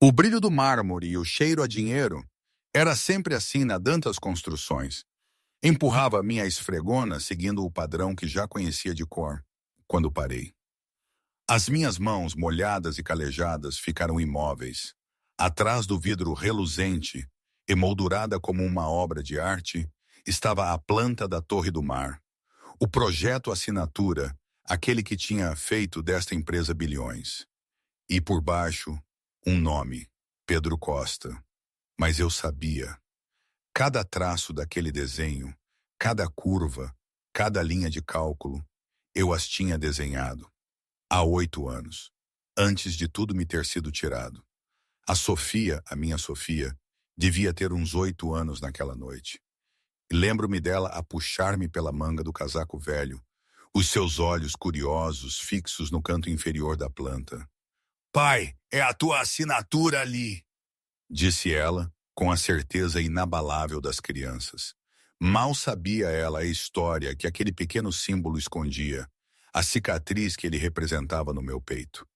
O brilho do mármore e o cheiro a dinheiro era sempre assim na Dantas Construções. Empurrava minha esfregona seguindo o padrão que já conhecia de cor, quando parei. As minhas mãos, molhadas e calejadas, ficaram imóveis. Atrás do vidro reluzente, emoldurada como uma obra de arte, estava a planta da Torre do Mar. O projeto assinatura, aquele que tinha feito desta empresa bilhões. E por baixo, um nome, Pedro Costa. Mas eu sabia. Cada traço daquele desenho, cada curva, cada linha de cálculo, eu as tinha desenhado. Há 8 anos, antes de tudo me ter sido tirado. A Sofia, a minha Sofia, devia ter uns 8 anos naquela noite. E lembro-me dela a puxar-me pela manga do casaco velho, os seus olhos curiosos fixos no canto inferior da planta. "Pai, é a tua assinatura ali", disse ela, com a certeza inabalável das crianças. Mal sabia ela a história que aquele pequeno símbolo escondia, a cicatriz que ele representava no meu peito.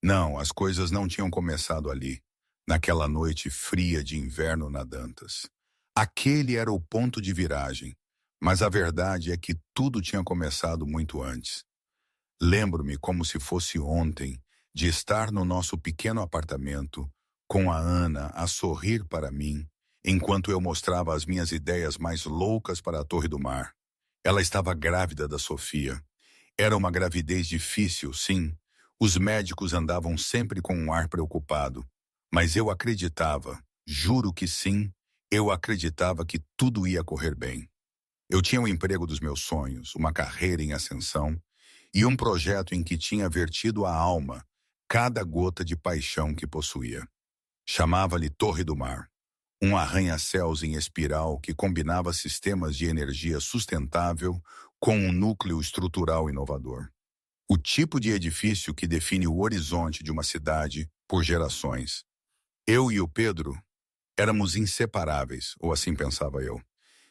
Não, as coisas não tinham começado ali, naquela noite fria de inverno na Dantas. Aquele era o ponto de viragem, mas a verdade é que tudo tinha começado muito antes. Lembro-me como se fosse ontem, de estar no nosso pequeno apartamento, com a Ana a sorrir para mim, enquanto eu mostrava as minhas ideias mais loucas para a Torre do Mar. Ela estava grávida da Sofia. Era uma gravidez difícil, sim. Os médicos andavam sempre com um ar preocupado. Mas eu acreditava, juro que sim, eu acreditava que tudo ia correr bem. Eu tinha o emprego dos meus sonhos, uma carreira em ascensão e um projeto em que tinha vertido a alma, cada gota de paixão que possuía. Chamava-lhe Torre do Mar, um arranha-céus em espiral que combinava sistemas de energia sustentável com um núcleo estrutural inovador. O tipo de edifício que define o horizonte de uma cidade por gerações. Eu e o Pedro éramos inseparáveis, ou assim pensava eu.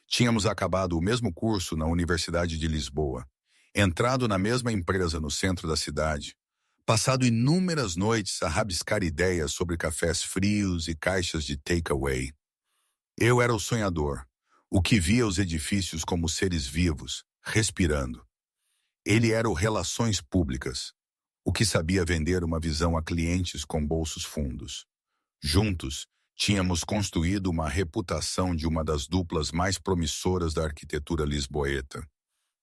Tínhamos acabado o mesmo curso na Universidade de Lisboa, entrado na mesma empresa no centro da cidade, passado inúmeras noites a rabiscar ideias sobre cafés frios e caixas de takeaway. Eu era o sonhador, o que via os edifícios como seres vivos, respirando. Ele era o relações públicas, o que sabia vender uma visão a clientes com bolsos fundos. Juntos, tínhamos construído uma reputação de uma das duplas mais promissoras da arquitetura lisboeta.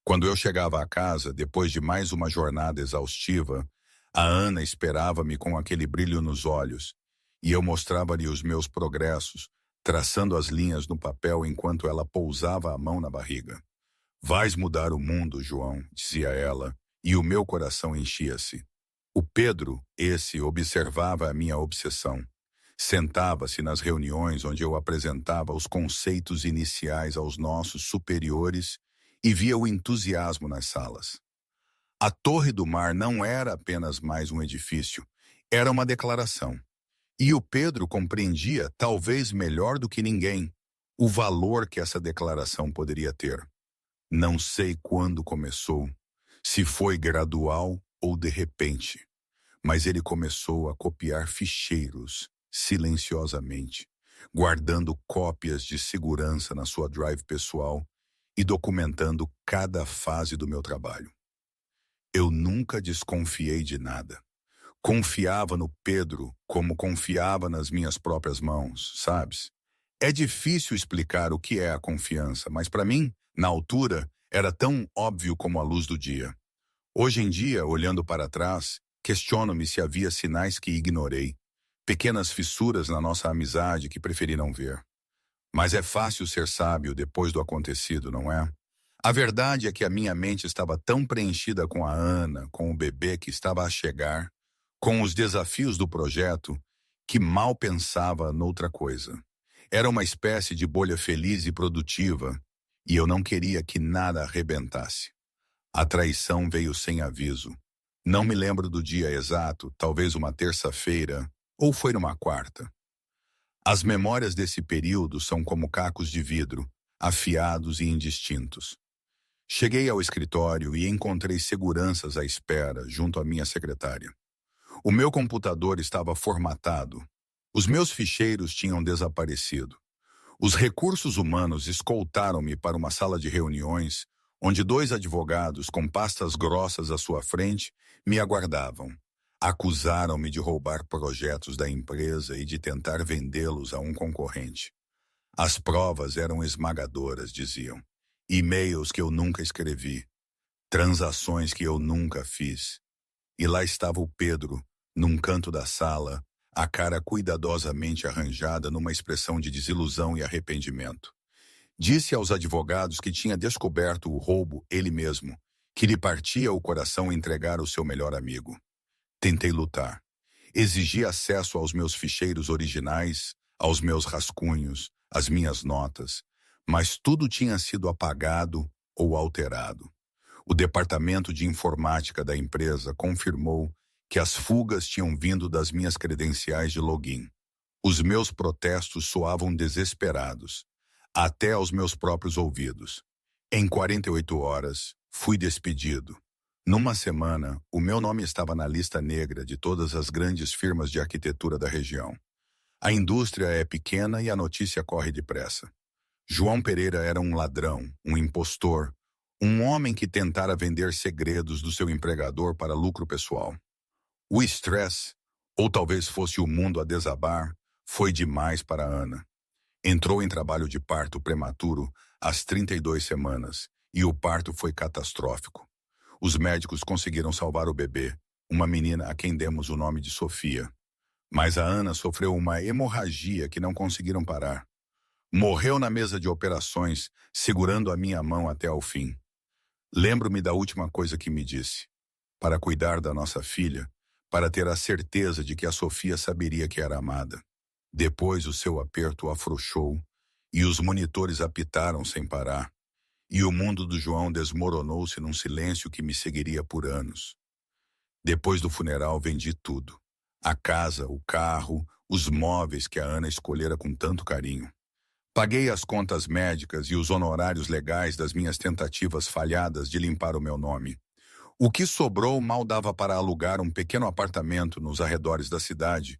Quando eu chegava à casa, depois de mais uma jornada exaustiva, a Ana esperava-me com aquele brilho nos olhos, e eu mostrava-lhe os meus progressos, traçando as linhas no papel enquanto ela pousava a mão na barriga. "Vais mudar o mundo, João", dizia ela, e o meu coração enchia-se. O Pedro, esse, observava a minha obsessão. Sentava-se nas reuniões onde eu apresentava os conceitos iniciais aos nossos superiores e via o entusiasmo nas salas. A Torre do Mar não era apenas mais um edifício, era uma declaração. E o Pedro compreendia, talvez melhor do que ninguém, o valor que essa declaração poderia ter. Não sei quando começou, se foi gradual ou de repente, mas ele começou a copiar ficheiros, silenciosamente, guardando cópias de segurança na sua drive pessoal e documentando cada fase do meu trabalho. Eu nunca desconfiei de nada. Confiava no Pedro como confiava nas minhas próprias mãos, sabes? É difícil explicar o que é a confiança, mas para mim, na altura, era tão óbvio como a luz do dia. Hoje em dia, olhando para trás, questiono-me se havia sinais que ignorei, pequenas fissuras na nossa amizade que preferi não ver. Mas é fácil ser sábio depois do acontecido, não é? A verdade é que a minha mente estava tão preenchida com a Ana, com o bebê que estava a chegar, com os desafios do projeto, que mal pensava noutra coisa. Era uma espécie de bolha feliz e produtiva, e eu não queria que nada arrebentasse. A traição veio sem aviso. Não me lembro do dia exato, talvez uma terça-feira, ou foi numa quarta. As memórias desse período são como cacos de vidro, afiados e indistintos. Cheguei ao escritório e encontrei seguranças à espera junto à minha secretária. O meu computador estava formatado. Os meus ficheiros tinham desaparecido. Os recursos humanos escoltaram-me para uma sala de reuniões, onde dois advogados com pastas grossas à sua frente me aguardavam. Acusaram-me de roubar projetos da empresa e de tentar vendê-los a um concorrente. As provas eram esmagadoras, diziam. E-mails que eu nunca escrevi, transações que eu nunca fiz. E lá estava o Pedro, num canto da sala, a cara cuidadosamente arranjada numa expressão de desilusão e arrependimento. Disse aos advogados que tinha descoberto o roubo ele mesmo, que lhe partia o coração entregar o seu melhor amigo. Tentei lutar. Exigi acesso aos meus ficheiros originais, aos meus rascunhos, às minhas notas, mas tudo tinha sido apagado ou alterado. O departamento de informática da empresa confirmou que as fugas tinham vindo das minhas credenciais de login. Os meus protestos soavam desesperados, até aos meus próprios ouvidos. Em 48 horas, fui despedido. Numa semana, o meu nome estava na lista negra de todas as grandes firmas de arquitetura da região. A indústria é pequena e a notícia corre depressa. João Pereira era um ladrão, um impostor, um homem que tentara vender segredos do seu empregador para lucro pessoal. O estresse, ou talvez fosse o mundo a desabar, foi demais para Ana. Entrou em trabalho de parto prematuro às 32 semanas, e o parto foi catastrófico. Os médicos conseguiram salvar o bebê, uma menina a quem demos o nome de Sofia. Mas a Ana sofreu uma hemorragia que não conseguiram parar. Morreu na mesa de operações, segurando a minha mão até ao fim. Lembro-me da última coisa que me disse. Para cuidar da nossa filha, para ter a certeza de que a Sofia saberia que era amada. Depois o seu aperto afrouxou, e os monitores apitaram sem parar, e o mundo do João desmoronou-se num silêncio que me seguiria por anos. Depois do funeral vendi tudo. A casa, o carro, os móveis que a Ana escolhera com tanto carinho. Paguei as contas médicas e os honorários legais das minhas tentativas falhadas de limpar o meu nome. O que sobrou mal dava para alugar um pequeno apartamento nos arredores da cidade.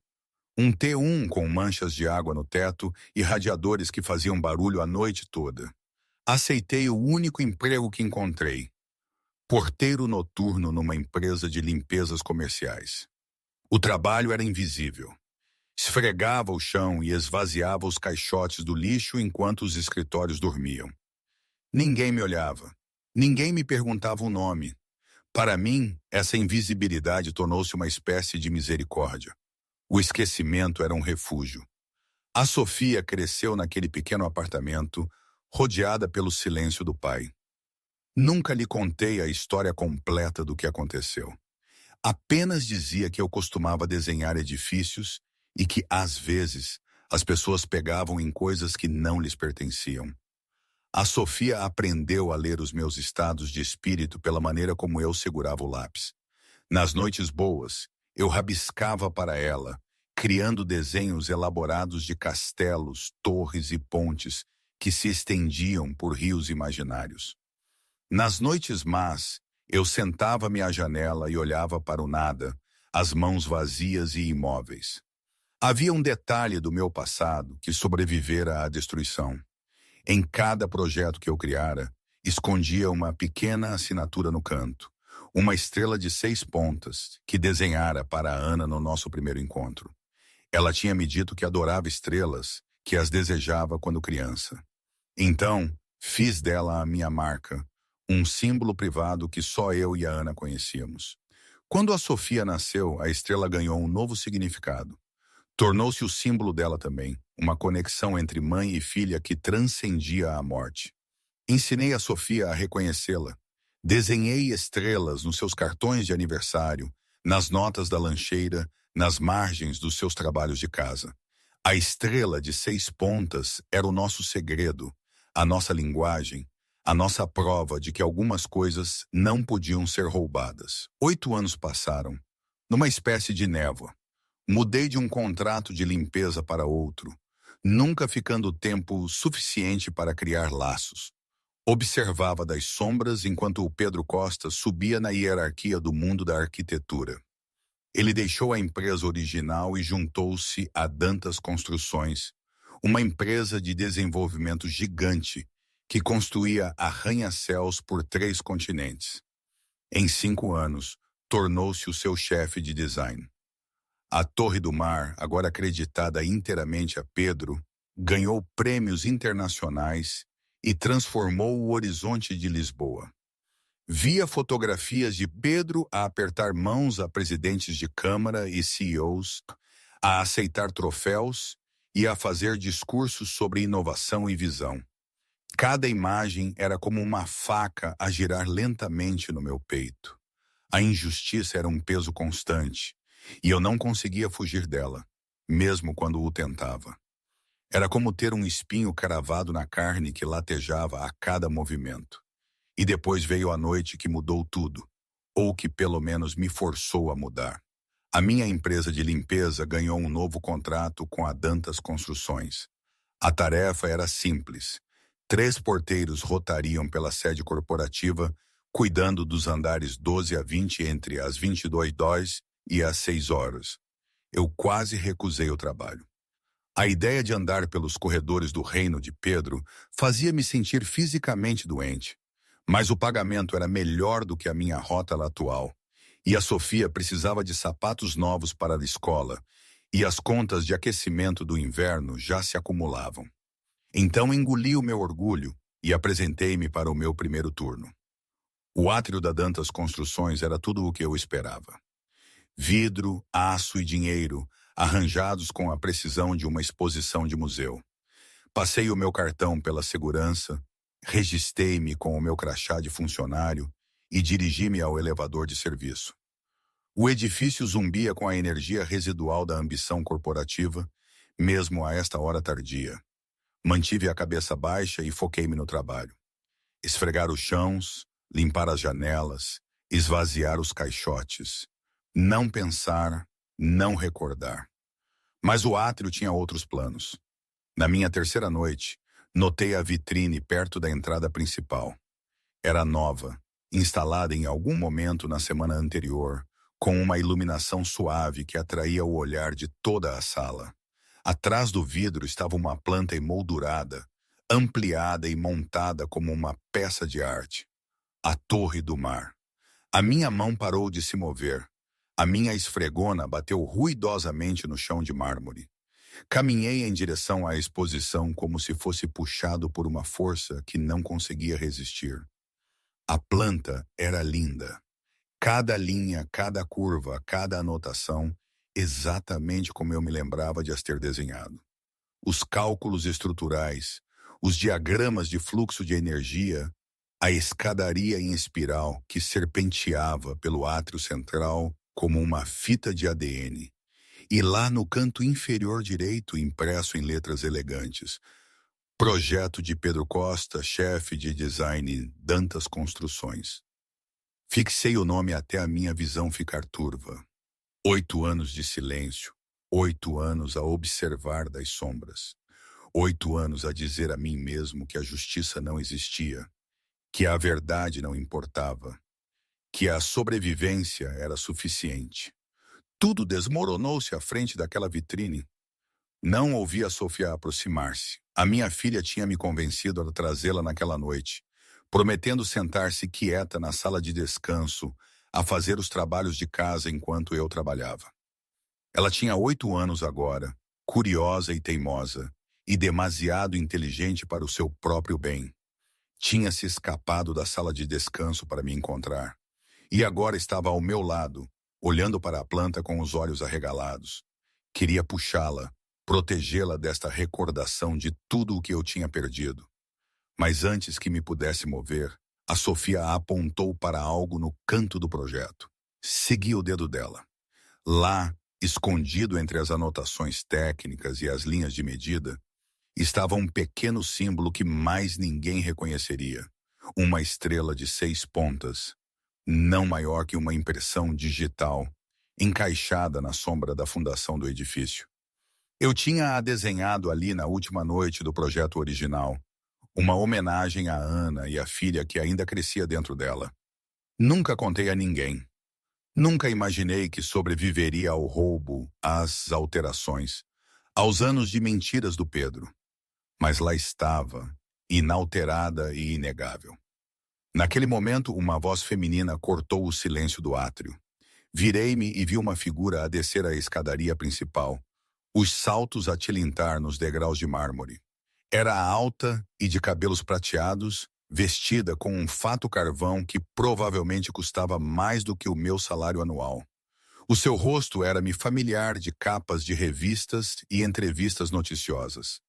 Um T1 com manchas de água no teto e radiadores que faziam barulho a noite toda. Aceitei o único emprego que encontrei. Porteiro noturno numa empresa de limpezas comerciais. O trabalho era invisível. Esfregava o chão e esvaziava os caixotes do lixo enquanto os escritórios dormiam. Ninguém me olhava. Ninguém me perguntava o nome. Para mim, essa invisibilidade tornou-se uma espécie de misericórdia. O esquecimento era um refúgio. A Sofia cresceu naquele pequeno apartamento, rodeada pelo silêncio do pai. Nunca lhe contei a história completa do que aconteceu. Apenas dizia que eu costumava desenhar edifícios e que, às vezes, as pessoas pegavam em coisas que não lhes pertenciam. A Sofia aprendeu a ler os meus estados de espírito pela maneira como eu segurava o lápis. Nas noites boas, eu rabiscava para ela, criando desenhos elaborados de castelos, torres e pontes que se estendiam por rios imaginários. Nas noites más, eu sentava-me à janela e olhava para o nada, as mãos vazias e imóveis. Havia um detalhe do meu passado que sobrevivera à destruição. Em cada projeto que eu criara, escondia uma pequena assinatura no canto, uma estrela de 6 pontas que desenhara para a Ana no nosso primeiro encontro. Ela tinha me dito que adorava estrelas, que as desejava quando criança. Então, fiz dela a minha marca, um símbolo privado que só eu e a Ana conhecíamos. Quando a Sofia nasceu, a estrela ganhou um novo significado. Tornou-se o símbolo dela também, uma conexão entre mãe e filha que transcendia a morte. Ensinei a Sofia a reconhecê-la. Desenhei estrelas nos seus cartões de aniversário, nas notas da lancheira, nas margens dos seus trabalhos de casa. A estrela de 6 pontas era o nosso segredo, a nossa linguagem, a nossa prova de que algumas coisas não podiam ser roubadas. 8 anos passaram, numa espécie de névoa. Mudei de um contrato de limpeza para outro, nunca ficando tempo suficiente para criar laços. Observava das sombras enquanto o Pedro Costa subia na hierarquia do mundo da arquitetura. Ele deixou a empresa original e juntou-se a Dantas Construções, uma empresa de desenvolvimento gigante que construía arranha-céus por 3 continentes. Em 5 anos, tornou-se o seu chefe de design. A Torre do Mar, agora acreditada inteiramente a Pedro, ganhou prêmios internacionais e transformou o horizonte de Lisboa. Via fotografias de Pedro a apertar mãos a presidentes de Câmara e CEOs, a aceitar troféus e a fazer discursos sobre inovação e visão. Cada imagem era como uma faca a girar lentamente no meu peito. A injustiça era um peso constante, e eu não conseguia fugir dela, mesmo quando o tentava. Era como ter um espinho cravado na carne que latejava a cada movimento. E depois veio a noite que mudou tudo, ou que pelo menos me forçou a mudar. A minha empresa de limpeza ganhou um novo contrato com a Dantas Construções. A tarefa era simples. 3 porteiros rotariam pela sede corporativa, cuidando dos andares 12 a 20 entre as 22h e as 6 horas. Eu quase recusei o trabalho. A ideia de andar pelos corredores do reino de Pedro fazia-me sentir fisicamente doente. Mas o pagamento era melhor do que a minha rota atual, e a Sofia precisava de sapatos novos para a escola, e as contas de aquecimento do inverno já se acumulavam. Então engoli o meu orgulho e apresentei-me para o meu primeiro turno. O átrio da Dantas Construções era tudo o que eu esperava. Vidro, aço e dinheiro, arranjados com a precisão de uma exposição de museu. Passei o meu cartão pela segurança, registrei-me com o meu crachá de funcionário e dirigi-me ao elevador de serviço. O edifício zumbia com a energia residual da ambição corporativa, mesmo a esta hora tardia. Mantive a cabeça baixa e foquei-me no trabalho. Esfregar os chãos, limpar as janelas, esvaziar os caixotes. Não pensar, não recordar. Mas o átrio tinha outros planos. Na minha terceira noite, notei a vitrine perto da entrada principal. Era nova, instalada em algum momento na semana anterior, com uma iluminação suave que atraía o olhar de toda a sala. Atrás do vidro estava uma planta emoldurada, ampliada e montada como uma peça de arte. A Torre do Mar. A minha mão parou de se mover. A minha esfregona bateu ruidosamente no chão de mármore. Caminhei em direção à exposição como se fosse puxado por uma força que não conseguia resistir. A planta era linda. Cada linha, cada curva, cada anotação, exatamente como eu me lembrava de as ter desenhado. Os cálculos estruturais, os diagramas de fluxo de energia, a escadaria em espiral que serpenteava pelo átrio central como uma fita de ADN. E lá no canto inferior direito, impresso em letras elegantes, projeto de Pedro Costa, chefe de design Dantas Construções. Fixei o nome até a minha visão ficar turva. 8 anos de silêncio, 8 anos a observar das sombras, 8 anos a dizer a mim mesmo que a justiça não existia, que a verdade não importava, que a sobrevivência era suficiente. Tudo desmoronou-se à frente daquela vitrine. Não ouvi a Sofia aproximar-se. A minha filha tinha me convencido a trazê-la naquela noite, prometendo sentar-se quieta na sala de descanso, a fazer os trabalhos de casa enquanto eu trabalhava. Ela tinha 8 anos agora, curiosa e teimosa, e demasiado inteligente para o seu próprio bem. Tinha se escapado da sala de descanso para me encontrar, e agora estava ao meu lado, olhando para a planta com os olhos arregalados. Queria puxá-la, protegê-la desta recordação de tudo o que eu tinha perdido. Mas antes que me pudesse mover, a Sofia apontou para algo no canto do projeto. Segui o dedo dela. Lá, escondido entre as anotações técnicas e as linhas de medida, estava um pequeno símbolo que mais ninguém reconheceria. Uma estrela de 6 pontas, não maior que uma impressão digital, encaixada na sombra da fundação do edifício. Eu tinha a desenhado ali na última noite do projeto original, uma homenagem a Ana e a filha que ainda crescia dentro dela. Nunca contei a ninguém. Nunca imaginei que sobreviveria ao roubo, às alterações, aos anos de mentiras do Pedro. Mas lá estava, inalterada e inegável. Naquele momento, uma voz feminina cortou o silêncio do átrio. Virei-me e vi uma figura a descer a escadaria principal, os saltos a tilintar nos degraus de mármore. Era alta e de cabelos prateados, vestida com um fato carvão que provavelmente custava mais do que o meu salário anual. O seu rosto era-me familiar de capas de revistas e entrevistas noticiosas.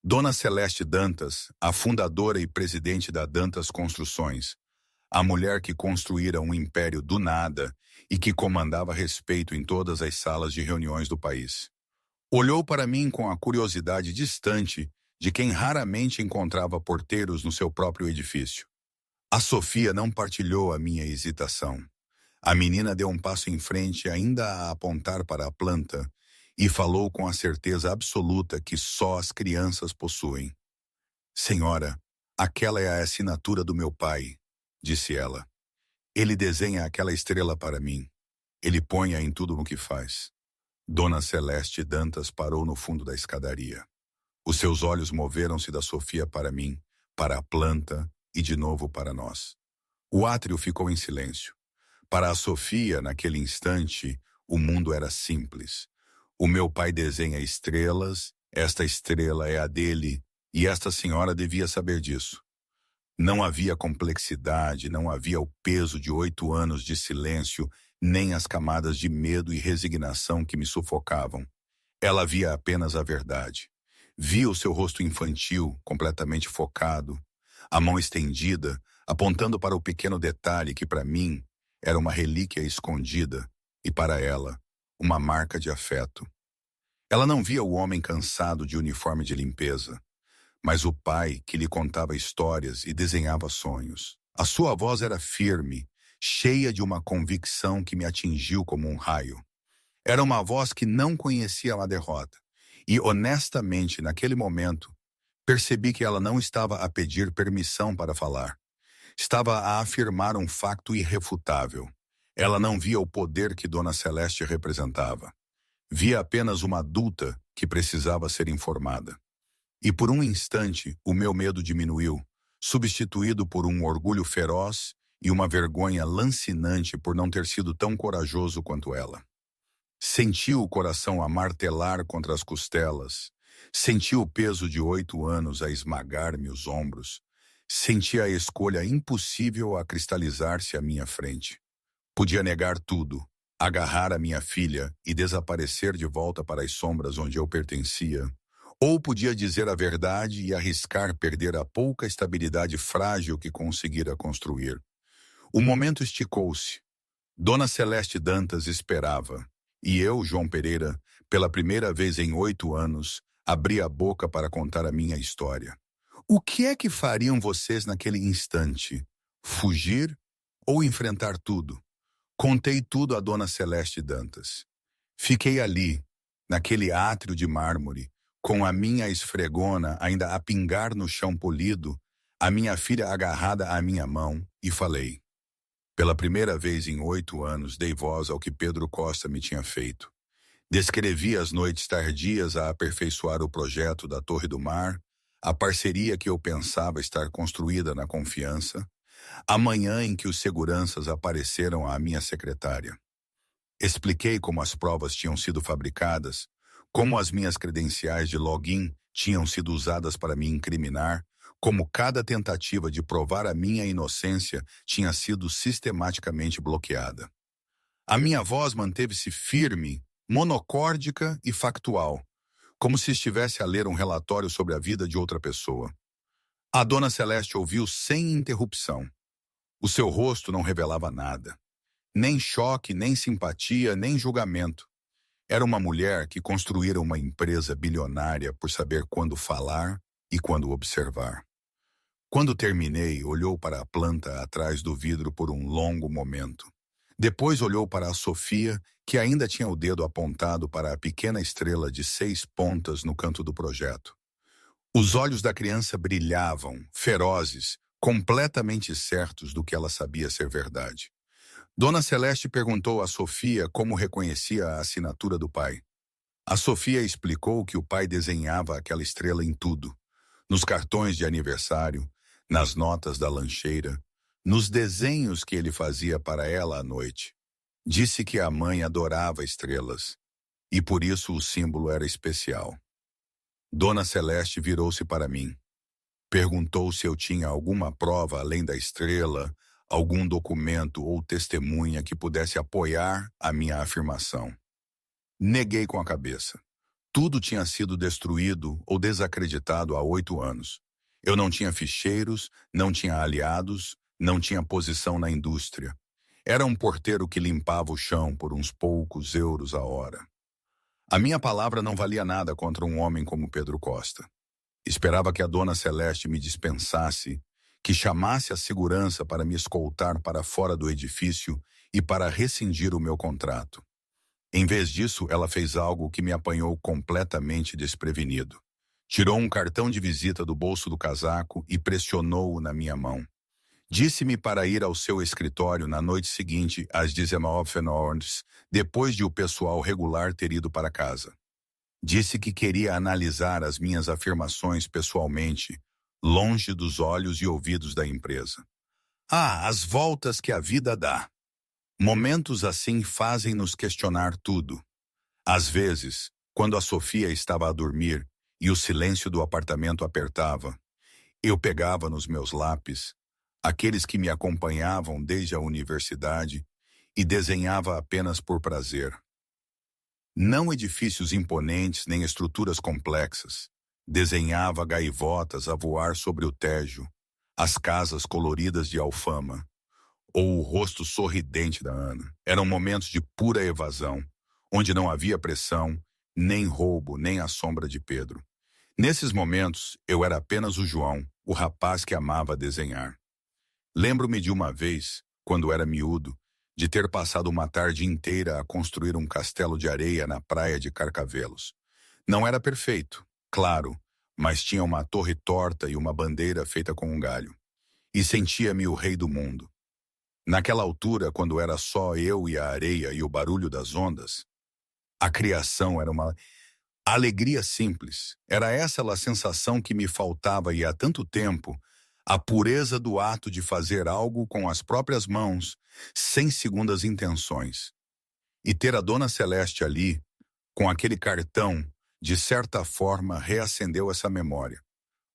Dona Celeste Dantas, a fundadora e presidente da Dantas Construções, a mulher que construíra um império do nada e que comandava respeito em todas as salas de reuniões do país. Olhou para mim com a curiosidade distante de quem raramente encontrava porteiros no seu próprio edifício. A Sofia não partilhou a minha hesitação. A menina deu um passo em frente, ainda a apontar para a planta, e falou com a certeza absoluta que só as crianças possuem. Senhora, aquela é a assinatura do meu pai, disse ela. Ele desenha aquela estrela para mim. Ele põe-a em tudo o que faz. Dona Celeste Dantas parou no fundo da escadaria. Os seus olhos moveram-se da Sofia para mim, para a planta e de novo para nós. O átrio ficou em silêncio. Para a Sofia, naquele instante, o mundo era simples. O meu pai desenha estrelas, esta estrela é a dele, e esta senhora devia saber disso. Não havia complexidade, não havia o peso de 8 anos de silêncio, nem as camadas de medo e resignação que me sufocavam. Ela via apenas a verdade. Via o seu rosto infantil, completamente focado, a mão estendida, apontando para o pequeno detalhe que, para mim, era uma relíquia escondida, e para ela, uma marca de afeto. Ela não via o homem cansado de uniforme de limpeza, mas o pai que lhe contava histórias e desenhava sonhos. A sua voz era firme, cheia de uma convicção que me atingiu como um raio. Era uma voz que não conhecia a derrota. E, honestamente, naquele momento, percebi que ela não estava a pedir permissão para falar. Estava a afirmar um facto irrefutável. Ela não via o poder que Dona Celeste representava. Via apenas uma adulta que precisava ser informada. E por um instante, o meu medo diminuiu, substituído por um orgulho feroz e uma vergonha lancinante por não ter sido tão corajoso quanto ela. Senti o coração a martelar contra as costelas. Senti o peso de 8 anos a esmagar-me os ombros. Senti a escolha impossível a cristalizar-se à minha frente. Podia negar tudo, agarrar a minha filha e desaparecer de volta para as sombras onde eu pertencia. Ou podia dizer a verdade e arriscar perder a pouca estabilidade frágil que conseguira construir. O momento esticou-se. Dona Celeste Dantas esperava. E eu, João Pereira, pela primeira vez em 8 anos, abri a boca para contar a minha história. O que é que fariam vocês naquele instante? Fugir ou enfrentar tudo? Contei tudo a Dona Celeste Dantas. Fiquei ali, naquele átrio de mármore, com a minha esfregona ainda a pingar no chão polido, a minha filha agarrada à minha mão, e falei. Pela primeira vez em 8 anos, dei voz ao que Pedro Costa me tinha feito. Descrevi as noites tardias a aperfeiçoar o projeto da Torre do Mar, a parceria que eu pensava estar construída na confiança, a manhã em que os seguranças apareceram à minha secretária. Expliquei como as provas tinham sido fabricadas, como as minhas credenciais de login tinham sido usadas para me incriminar, como cada tentativa de provar a minha inocência tinha sido sistematicamente bloqueada. A minha voz manteve-se firme, monocórdica e factual, como se estivesse a ler um relatório sobre a vida de outra pessoa. A Dona Celeste ouviu sem interrupção. O seu rosto não revelava nada. Nem choque, nem simpatia, nem julgamento. Era uma mulher que construíra uma empresa bilionária por saber quando falar e quando observar. Quando terminei, olhou para a planta atrás do vidro por um longo momento. Depois olhou para a Sofia, que ainda tinha o dedo apontado para a pequena estrela de 6 pontas no canto do projeto. Os olhos da criança brilhavam, ferozes, completamente certos do que ela sabia ser verdade. Dona Celeste perguntou a Sofia como reconhecia a assinatura do pai. A Sofia explicou que o pai desenhava aquela estrela em tudo, nos cartões de aniversário, nas notas da lancheira, nos desenhos que ele fazia para ela à noite. Disse que a mãe adorava estrelas, e por isso o símbolo era especial. Dona Celeste virou-se para mim. Perguntou se eu tinha alguma prova além da estrela, algum documento ou testemunha que pudesse apoiar a minha afirmação. Neguei com a cabeça. Tudo tinha sido destruído ou desacreditado há 8 anos. Eu não tinha ficheiros, não tinha aliados, não tinha posição na indústria. Era um porteiro que limpava o chão por uns poucos euros a hora. A minha palavra não valia nada contra um homem como Pedro Costa. Esperava que a Dona Celeste me dispensasse, que chamasse a segurança para me escoltar para fora do edifício e para rescindir o meu contrato. Em vez disso, ela fez algo que me apanhou completamente desprevenido. Tirou um cartão de visita do bolso do casaco e pressionou-o na minha mão. Disse-me para ir ao seu escritório na noite seguinte, às 19 horas, depois de o pessoal regular ter ido para casa. Disse que queria analisar as minhas afirmações pessoalmente, longe dos olhos e ouvidos da empresa. Ah, as voltas que a vida dá. Momentos assim fazem-nos questionar tudo. Às vezes, quando a Sofia estava a dormir e o silêncio do apartamento apertava, eu pegava nos meus lápis, aqueles que me acompanhavam desde a universidade, e desenhava apenas por prazer. Não edifícios imponentes nem estruturas complexas. Desenhava gaivotas a voar sobre o Tejo, as casas coloridas de Alfama, ou o rosto sorridente da Ana. Eram momentos de pura evasão, onde não havia pressão, nem roubo, nem a sombra de Pedro. Nesses momentos, eu era apenas o João, o rapaz que amava desenhar. Lembro-me de uma vez, quando era miúdo, de ter passado uma tarde inteira a construir um castelo de areia na praia de Carcavelos. Não era perfeito, claro, mas tinha uma torre torta e uma bandeira feita com um galho. E sentia-me o rei do mundo. Naquela altura, quando era só eu e a areia e o barulho das ondas, a criação era uma alegria simples. Era essa a sensação que me faltava e há tanto tempo, a pureza do ato de fazer algo com as próprias mãos, sem segundas intenções. E ter a Dona Celeste ali, com aquele cartão, de certa forma reacendeu essa memória.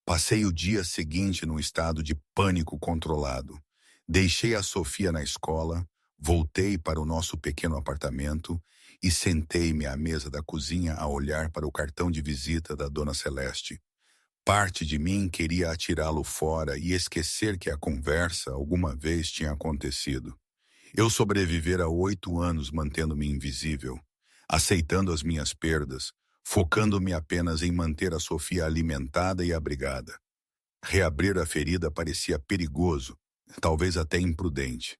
Passei o dia seguinte num estado de pânico controlado. Deixei a Sofia na escola, voltei para o nosso pequeno apartamento e sentei-me à mesa da cozinha a olhar para o cartão de visita da Dona Celeste. Parte de mim queria atirá-lo fora e esquecer que a conversa alguma vez tinha acontecido. Eu sobrevivera 8 anos mantendo-me invisível, aceitando as minhas perdas, focando-me apenas em manter a Sofia alimentada e abrigada. Reabrir a ferida parecia perigoso, talvez até imprudente.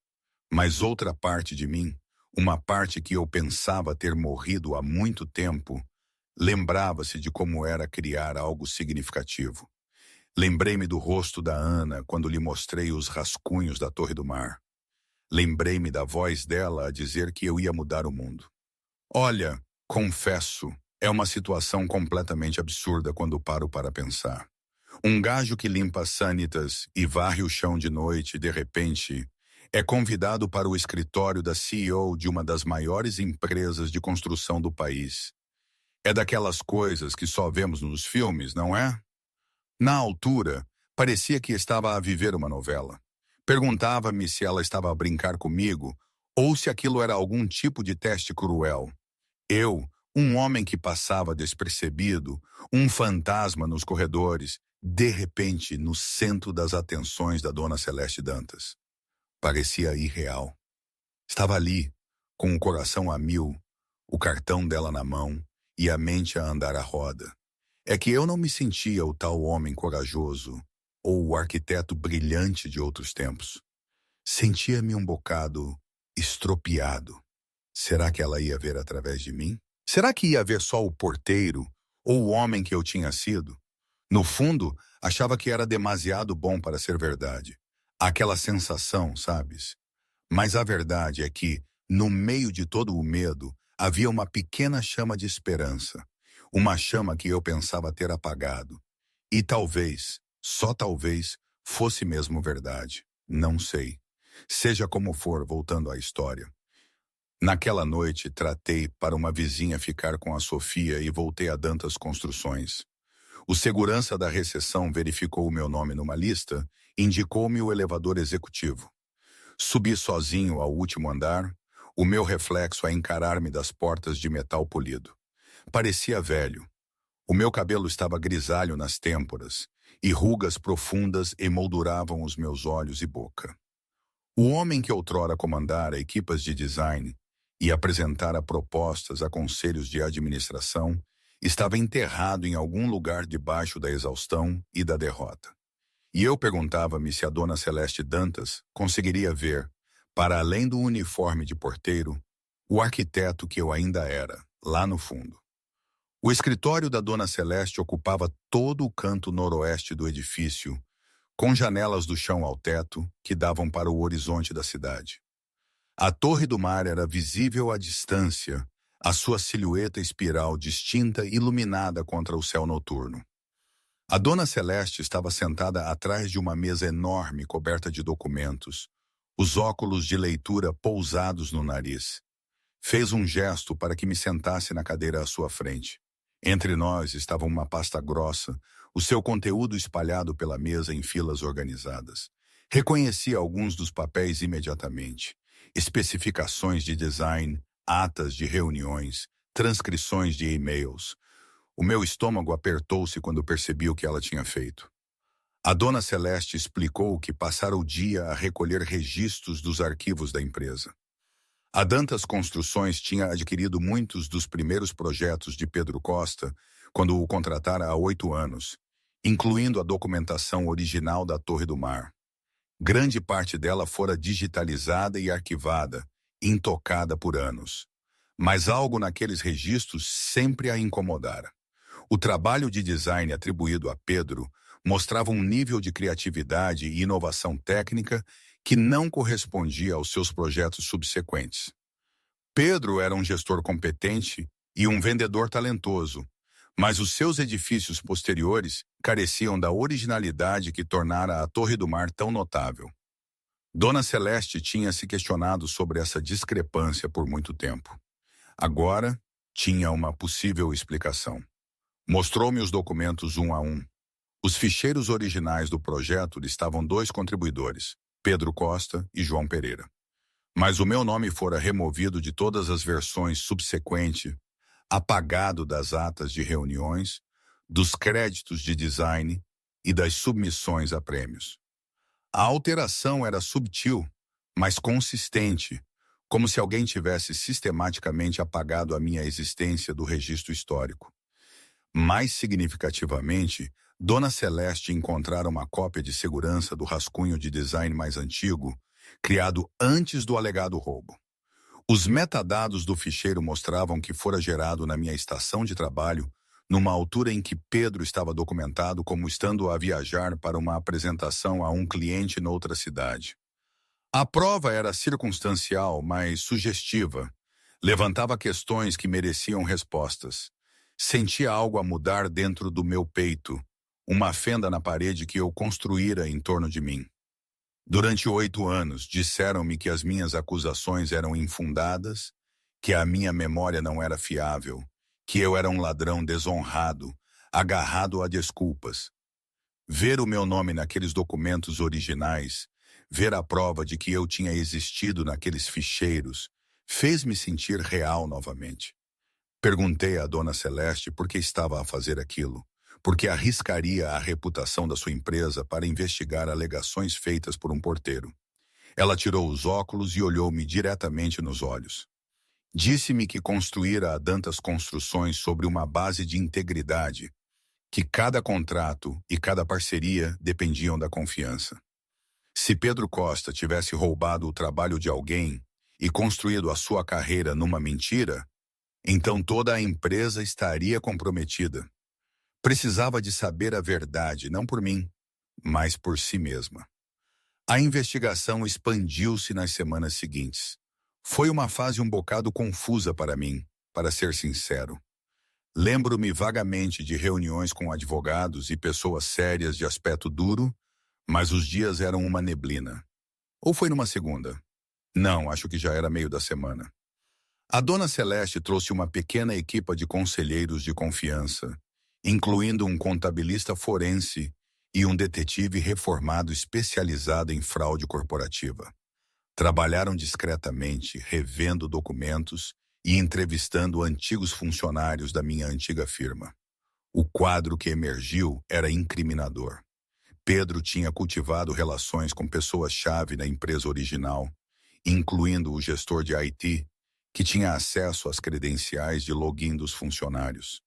Mas outra parte de mim, uma parte que eu pensava ter morrido há muito tempo, lembrava-se de como era criar algo significativo. Lembrei-me do rosto da Ana quando lhe mostrei os rascunhos da Torre do Mar. Lembrei-me da voz dela a dizer que eu ia mudar o mundo. Olha, confesso, é uma situação completamente absurda quando paro para pensar. Um gajo que limpa sanitas e varre o chão de noite, de repente, é convidado para o escritório da CEO de uma das maiores empresas de construção do país. É daquelas coisas que só vemos nos filmes, não é? Na altura, parecia que estava a viver uma novela. Perguntava-me se ela estava a brincar comigo ou se aquilo era algum tipo de teste cruel. Eu, um homem que passava despercebido, um fantasma nos corredores, de repente no centro das atenções da Dona Celeste Dantas. Parecia irreal. Estava ali, com o coração a mil, o cartão dela na mão e a mente a andar à roda. É que eu não me sentia o tal homem corajoso ou o arquiteto brilhante de outros tempos. Sentia-me um bocado estropiado. Será que ela ia ver através de mim? Será que ia ver só o porteiro ou o homem que eu tinha sido? No fundo, achava que era demasiado bom para ser verdade. Aquela sensação, sabes? Mas a verdade é que, no meio de todo o medo, havia uma pequena chama de esperança. Uma chama que eu pensava ter apagado. E talvez, só talvez, fosse mesmo verdade. Não sei. Seja como for, voltando à história. Naquela noite, tratei para uma vizinha ficar com a Sofia e voltei a Dantas Construções. O segurança da recepção verificou o meu nome numa lista e indicou-me o elevador executivo. Subi sozinho ao último andar, o meu reflexo a encarar-me das portas de metal polido. Parecia velho. O meu cabelo estava grisalho nas têmporas, e rugas profundas emolduravam os meus olhos e boca. O homem que outrora comandara equipas de design e apresentara propostas a conselhos de administração estava enterrado em algum lugar debaixo da exaustão e da derrota. E eu perguntava-me se a dona Celeste Dantas conseguiria ver, para além do uniforme de porteiro, o arquiteto que eu ainda era, lá no fundo. O escritório da dona Celeste ocupava todo o canto noroeste do edifício, com janelas do chão ao teto que davam para o horizonte da cidade. A Torre do Mar era visível à distância, a sua silhueta espiral distinta e iluminada contra o céu noturno. A dona Celeste estava sentada atrás de uma mesa enorme coberta de documentos, os óculos de leitura pousados no nariz. Fez um gesto para que me sentasse na cadeira à sua frente. Entre nós estava uma pasta grossa, o seu conteúdo espalhado pela mesa em filas organizadas. Reconheci alguns dos papéis imediatamente. Especificações de design, atas de reuniões, transcrições de e-mails. O meu estômago apertou-se quando percebi o que ela tinha feito. A dona Celeste explicou que passara o dia a recolher registros dos arquivos da empresa. A Dantas Construções tinha adquirido muitos dos primeiros projetos de Pedro Costa quando o contratara há 8 anos, incluindo a documentação original da Torre do Mar. Grande parte dela fora digitalizada e arquivada, intocada por anos. Mas algo naqueles registros sempre a incomodara. O trabalho de design atribuído a Pedro mostrava um nível de criatividade e inovação técnica que não correspondia aos seus projetos subsequentes. Pedro era um gestor competente e um vendedor talentoso, mas os seus edifícios posteriores careciam da originalidade que tornara a Torre do Mar tão notável. Dona Celeste tinha se questionado sobre essa discrepância por muito tempo. Agora, tinha uma possível explicação. Mostrou-me os documentos um a um. Os ficheiros originais do projeto estavam 2 contribuidores, Pedro Costa e João Pereira. Mas o meu nome fora removido de todas as versões subsequentes, apagado das atas de reuniões, dos créditos de design e das submissões a prêmios. A alteração era subtil, mas consistente, como se alguém tivesse sistematicamente apagado a minha existência do registro histórico. Mais significativamente, Dona Celeste encontrara uma cópia de segurança do rascunho de design mais antigo, criado antes do alegado roubo. Os metadados do ficheiro mostravam que fora gerado na minha estação de trabalho, numa altura em que Pedro estava documentado como estando a viajar para uma apresentação a um cliente noutra cidade. A prova era circunstancial, mas sugestiva. Levantava questões que mereciam respostas. Sentia algo a mudar dentro do meu peito, uma fenda na parede que eu construíra em torno de mim. Durante 8 anos, disseram-me que as minhas acusações eram infundadas, que a minha memória não era fiável, que eu era um ladrão desonrado, agarrado a desculpas. Ver o meu nome naqueles documentos originais, ver a prova de que eu tinha existido naqueles ficheiros, fez-me sentir real novamente. Perguntei à dona Celeste por que estava a fazer aquilo, porque arriscaria a reputação da sua empresa para investigar alegações feitas por um porteiro. Ela tirou os óculos e olhou-me diretamente nos olhos. Disse-me que construíra a Dantas Construções sobre uma base de integridade, que cada contrato e cada parceria dependiam da confiança. Se Pedro Costa tivesse roubado o trabalho de alguém e construído a sua carreira numa mentira, então toda a empresa estaria comprometida. Precisava de saber a verdade, não por mim, mas por si mesma. A investigação expandiu-se nas semanas seguintes. Foi uma fase um bocado confusa para mim, para ser sincero. Lembro-me vagamente de reuniões com advogados e pessoas sérias de aspecto duro, mas os dias eram uma neblina. Ou foi numa segunda? Não, acho que já era meio da semana. A dona Celeste trouxe uma pequena equipa de conselheiros de confiança, incluindo um contabilista forense e um detetive reformado especializado em fraude corporativa. Trabalharam discretamente, revendo documentos e entrevistando antigos funcionários da minha antiga firma. O quadro que emergiu era incriminador. Pedro tinha cultivado relações com pessoas-chave na empresa original, incluindo o gestor de IT, que tinha acesso às credenciais de login dos funcionários.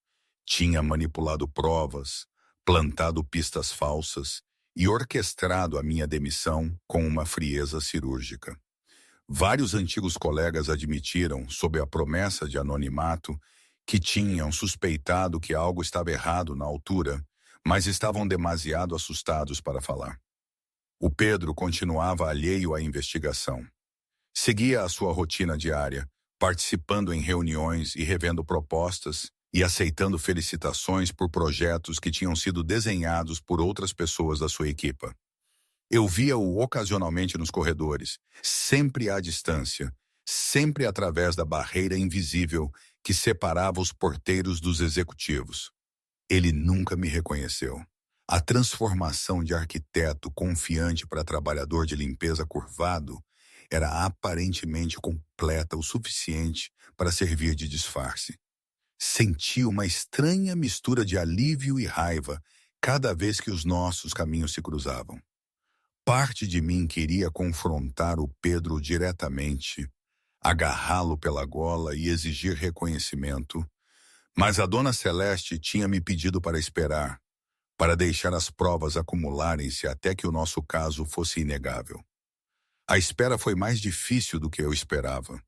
Tinha manipulado provas, plantado pistas falsas e orquestrado a minha demissão com uma frieza cirúrgica. Vários antigos colegas admitiram, sob a promessa de anonimato, que tinham suspeitado que algo estava errado na altura, mas estavam demasiado assustados para falar. O Pedro continuava alheio à investigação. Seguia a sua rotina diária, participando em reuniões e revendo propostas e aceitando felicitações por projetos que tinham sido desenhados por outras pessoas da sua equipa. Eu via-o ocasionalmente nos corredores, sempre à distância, sempre através da barreira invisível que separava os porteiros dos executivos. Ele nunca me reconheceu. A transformação de arquiteto confiante para trabalhador de limpeza curvado era aparentemente completa o suficiente para servir de disfarce. Senti uma estranha mistura de alívio e raiva cada vez que os nossos caminhos se cruzavam. Parte de mim queria confrontar o Pedro diretamente, agarrá-lo pela gola e exigir reconhecimento, mas a dona Celeste tinha me pedido para esperar, para deixar as provas acumularem-se até que o nosso caso fosse inegável. A espera foi mais difícil do que eu esperava.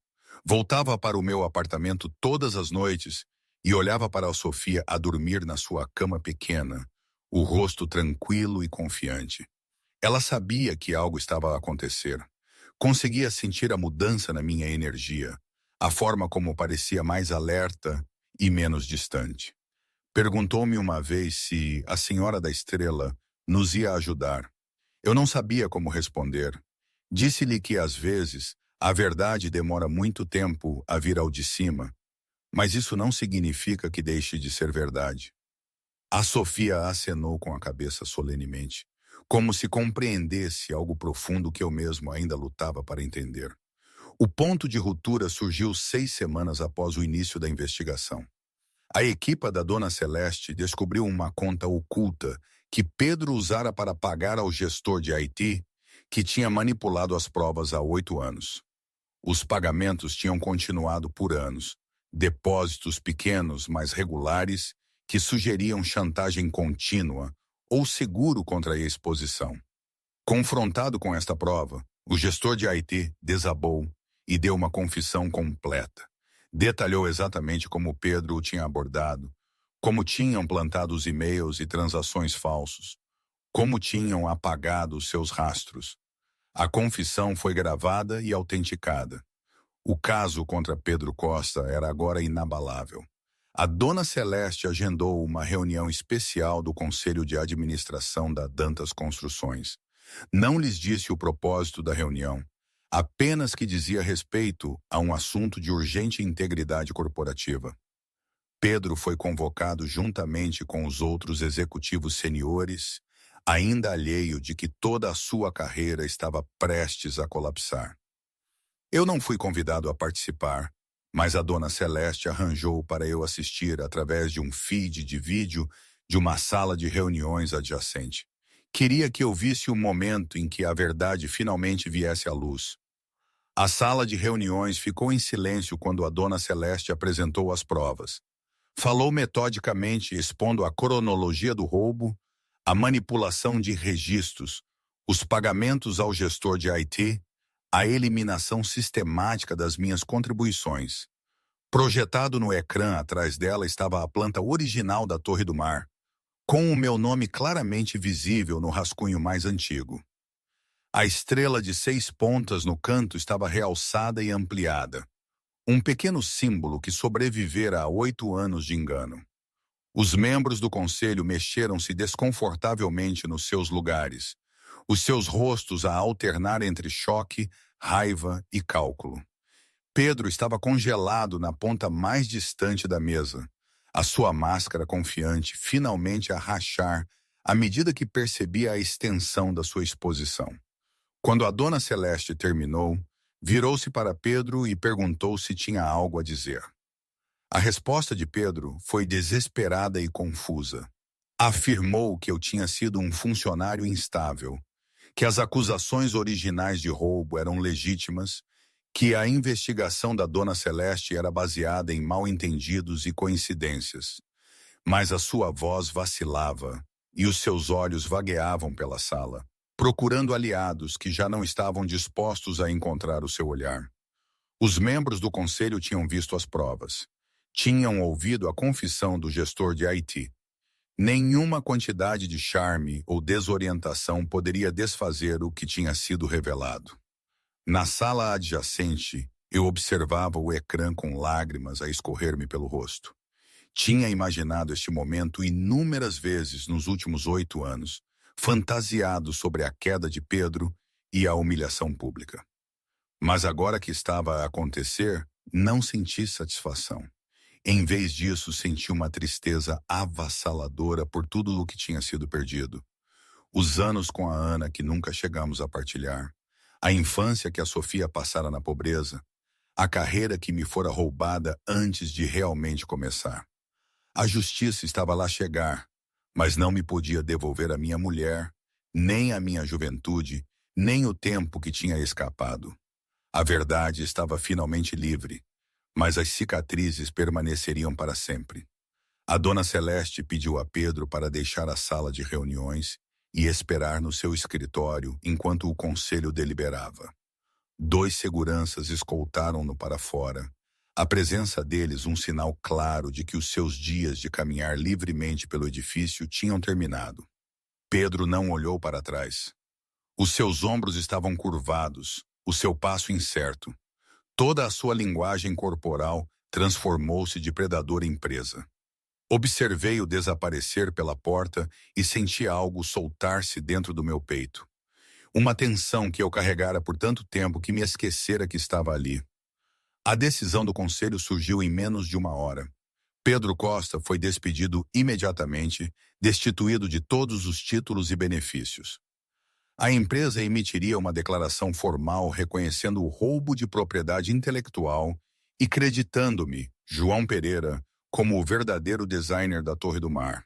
Voltava para o meu apartamento todas as noites e olhava para a Sofia a dormir na sua cama pequena, o rosto tranquilo e confiante. Ela sabia que algo estava a acontecer. Conseguia sentir a mudança na minha energia, a forma como parecia mais alerta e menos distante. Perguntou-me uma vez se a Senhora da Estrela nos ia ajudar. Eu não sabia como responder. Disse-lhe que, às vezes, a verdade demora muito tempo a vir ao de cima, mas isso não significa que deixe de ser verdade. A Sofia acenou com a cabeça solenemente, como se compreendesse algo profundo que eu mesmo ainda lutava para entender. O ponto de ruptura surgiu 6 semanas após o início da investigação. A equipa da Dona Celeste descobriu uma conta oculta que Pedro usara para pagar ao gestor de IT, que tinha manipulado as provas há 8 anos. Os pagamentos tinham continuado por anos, depósitos pequenos, mas regulares, que sugeriam chantagem contínua ou seguro contra a exposição. Confrontado com esta prova, o gestor de IT desabou e deu uma confissão completa. Detalhou exatamente como Pedro o tinha abordado, como tinham plantado os e-mails e transações falsos, como tinham apagado os seus rastros. A confissão foi gravada e autenticada. O caso contra Pedro Costa era agora inabalável. A Dona Celeste agendou uma reunião especial do Conselho de Administração da Dantas Construções. Não lhes disse o propósito da reunião, apenas que dizia respeito a um assunto de urgente integridade corporativa. Pedro foi convocado juntamente com os outros executivos seniores, ainda alheio de que toda a sua carreira estava prestes a colapsar. Eu não fui convidado a participar, mas a Dona Celeste arranjou para eu assistir através de um feed de vídeo de uma sala de reuniões adjacente. Queria que eu visse o momento em que a verdade finalmente viesse à luz. A sala de reuniões ficou em silêncio quando a Dona Celeste apresentou as provas. Falou metodicamente, expondo a cronologia do roubo, a manipulação de registros, os pagamentos ao gestor de IT, a eliminação sistemática das minhas contribuições. Projetado no ecrã atrás dela estava a planta original da Torre do Mar, com o meu nome claramente visível no rascunho mais antigo. A estrela de 6 pontas no canto estava realçada e ampliada. Um pequeno símbolo que sobrevivera a 8 anos de engano. Os membros do conselho mexeram-se desconfortavelmente nos seus lugares, os seus rostos a alternar entre choque, raiva e cálculo. Pedro estava congelado na ponta mais distante da mesa, a sua máscara confiante finalmente a rachar à medida que percebia a extensão da sua exposição. Quando a Dona Celeste terminou, virou-se para Pedro e perguntou se tinha algo a dizer. A resposta de Pedro foi desesperada e confusa. Afirmou que eu tinha sido um funcionário instável, que as acusações originais de roubo eram legítimas, que a investigação da Dona Celeste era baseada em mal-entendidos e coincidências. Mas a sua voz vacilava e os seus olhos vagueavam pela sala, procurando aliados que já não estavam dispostos a encontrar o seu olhar. Os membros do conselho tinham visto as provas. Tinham ouvido a confissão do gestor de Haiti. Nenhuma quantidade de charme ou desorientação poderia desfazer o que tinha sido revelado. Na sala adjacente, eu observava o ecrã com lágrimas a escorrer-me pelo rosto. Tinha imaginado este momento inúmeras vezes nos últimos 8 anos, fantasiado sobre a queda de Pedro e a humilhação pública. Mas agora que estava a acontecer, não senti satisfação. Em vez disso, senti uma tristeza avassaladora por tudo o que tinha sido perdido. Os anos com a Ana que nunca chegamos a partilhar, a infância que a Sofia passara na pobreza, a carreira que me fora roubada antes de realmente começar. A justiça estava lá a chegar, mas não me podia devolver a minha mulher, nem a minha juventude, nem o tempo que tinha escapado. A verdade estava finalmente livre, mas as cicatrizes permaneceriam para sempre. A Dona Celeste pediu a Pedro para deixar a sala de reuniões e esperar no seu escritório enquanto o conselho deliberava. 2 seguranças escoltaram-no para fora. A presença deles um sinal claro de que os seus dias de caminhar livremente pelo edifício tinham terminado. Pedro não olhou para trás. Os seus ombros estavam curvados, o seu passo incerto. Toda a sua linguagem corporal transformou-se de predador em presa. Observei-o desaparecer pela porta e senti algo soltar-se dentro do meu peito. Uma tensão que eu carregara por tanto tempo que me esquecera que estava ali. A decisão do conselho surgiu em menos de 1 hora. Pedro Costa foi despedido imediatamente, destituído de todos os títulos e benefícios. A empresa emitiria uma declaração formal reconhecendo o roubo de propriedade intelectual e creditando-me, João Pereira, como o verdadeiro designer da Torre do Mar.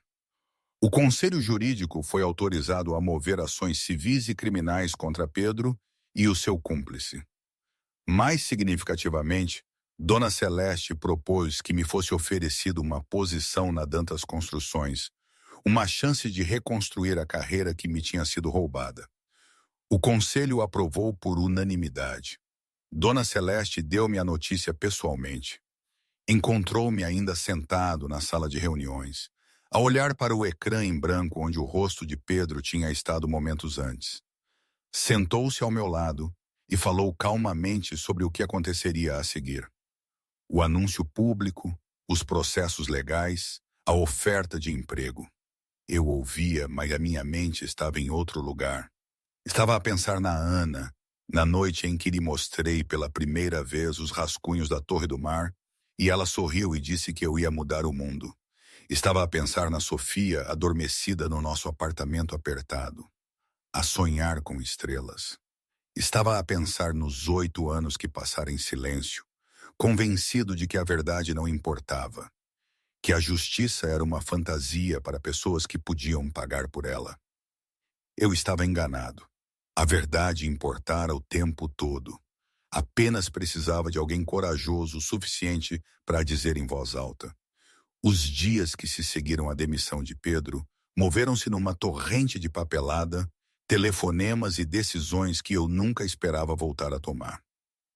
O Conselho Jurídico foi autorizado a mover ações civis e criminais contra Pedro e o seu cúmplice. Mais significativamente, Dona Celeste propôs que me fosse oferecida uma posição na Dantas Construções, uma chance de reconstruir a carreira que me tinha sido roubada. O conselho aprovou por unanimidade. Dona Celeste deu-me a notícia pessoalmente. Encontrou-me ainda sentado na sala de reuniões, a olhar para o ecrã em branco onde o rosto de Pedro tinha estado momentos antes. Sentou-se ao meu lado e falou calmamente sobre o que aconteceria a seguir. O anúncio público, os processos legais, a oferta de emprego. Eu ouvia, mas a minha mente estava em outro lugar. Estava a pensar na Ana, na noite em que lhe mostrei pela primeira vez os rascunhos da Torre do Mar, e ela sorriu e disse que eu ia mudar o mundo. Estava a pensar na Sofia, adormecida no nosso apartamento apertado, a sonhar com estrelas. Estava a pensar nos 8 anos que passara em silêncio, convencido de que a verdade não importava, que a justiça era uma fantasia para pessoas que podiam pagar por ela. Eu estava enganado. A verdade importara o tempo todo. Apenas precisava de alguém corajoso o suficiente para dizer em voz alta. Os dias que se seguiram à demissão de Pedro moveram-se numa torrente de papelada, telefonemas e decisões que eu nunca esperava voltar a tomar.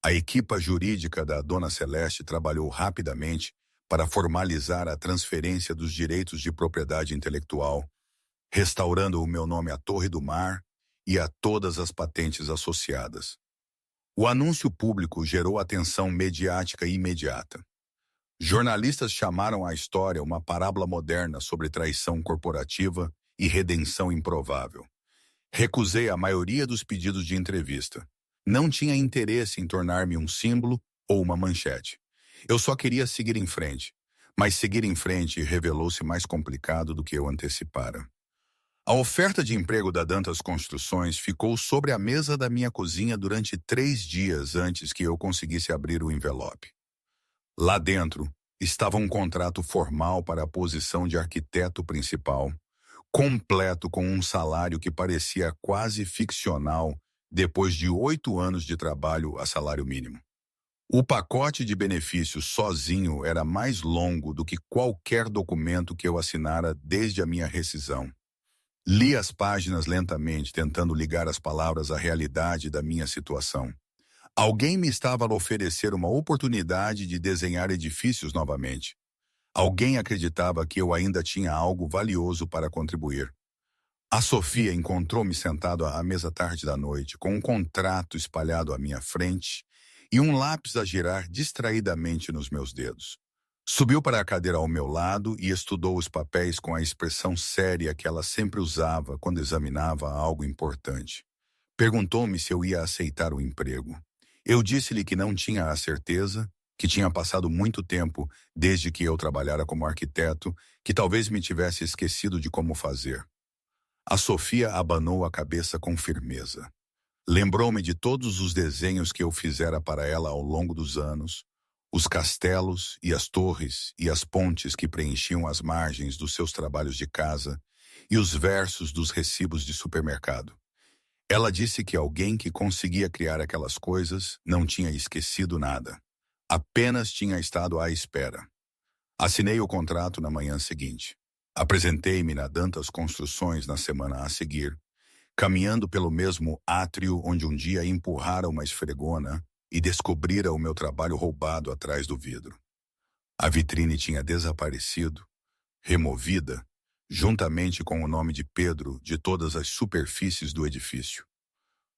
A equipa jurídica da Dona Celeste trabalhou rapidamente para formalizar a transferência dos direitos de propriedade intelectual, restaurando o meu nome à Torre do Mar e a todas as patentes associadas. O anúncio público gerou atenção mediática imediata. Jornalistas chamaram a história uma parábola moderna sobre traição corporativa e redenção improvável. Recusei a maioria dos pedidos de entrevista. Não tinha interesse em tornar-me um símbolo ou uma manchete. Eu só queria seguir em frente, mas seguir em frente revelou-se mais complicado do que eu antecipara. A oferta de emprego da Dantas Construções ficou sobre a mesa da minha cozinha durante 3 dias antes que eu conseguisse abrir o envelope. Lá dentro estava um contrato formal para a posição de arquiteto principal, completo com um salário que parecia quase ficcional depois de 8 anos de trabalho a salário mínimo. O pacote de benefícios sozinho era mais longo do que qualquer documento que eu assinara desde a minha rescisão. Li as páginas lentamente, tentando ligar as palavras à realidade da minha situação. Alguém me estava a oferecer uma oportunidade de desenhar edifícios novamente. Alguém acreditava que eu ainda tinha algo valioso para contribuir. A Sofia encontrou-me sentado à mesa tarde da noite, com um contrato espalhado à minha frente e um lápis a girar distraidamente nos meus dedos. Subiu para a cadeira ao meu lado e estudou os papéis com a expressão séria que ela sempre usava quando examinava algo importante. Perguntou-me se eu ia aceitar o emprego. Eu disse-lhe que não tinha a certeza, que tinha passado muito tempo desde que eu trabalhara como arquiteto, que talvez me tivesse esquecido de como fazer. A Sofia abanou a cabeça com firmeza. Lembrou-me de todos os desenhos que eu fizera para ela ao longo dos anos, os castelos e as torres e as pontes que preenchiam as margens dos seus trabalhos de casa e os versos dos recibos de supermercado. Ela disse que alguém que conseguia criar aquelas coisas não tinha esquecido nada. Apenas tinha estado à espera. Assinei o contrato na manhã seguinte. Apresentei-me na Dantas Construções na semana a seguir, caminhando pelo mesmo átrio onde um dia empurrara uma esfregona e descobrira o meu trabalho roubado atrás do vidro. A vitrine tinha desaparecido, removida, juntamente com o nome de Pedro de todas as superfícies do edifício.